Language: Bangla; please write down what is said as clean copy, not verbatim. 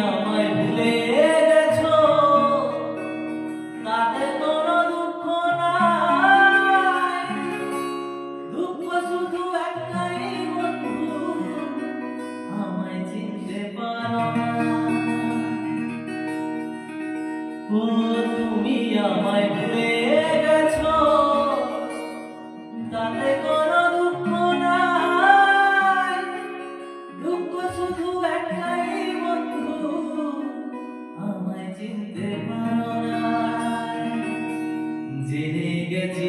আমায় ভুলে গেছো, তাতে কোনো দুঃখ নাই। দুঃখ শুধু একটাই বন্ধু, আমায় চিনতে পারো না। ও তুমি আমায় ভুলে গেছো, তাতে কোনো দুঃখ নাই। দুঃখ শুধু একটাই বন্ধু, আমায় চিনতে পারো না। জেনে গেছি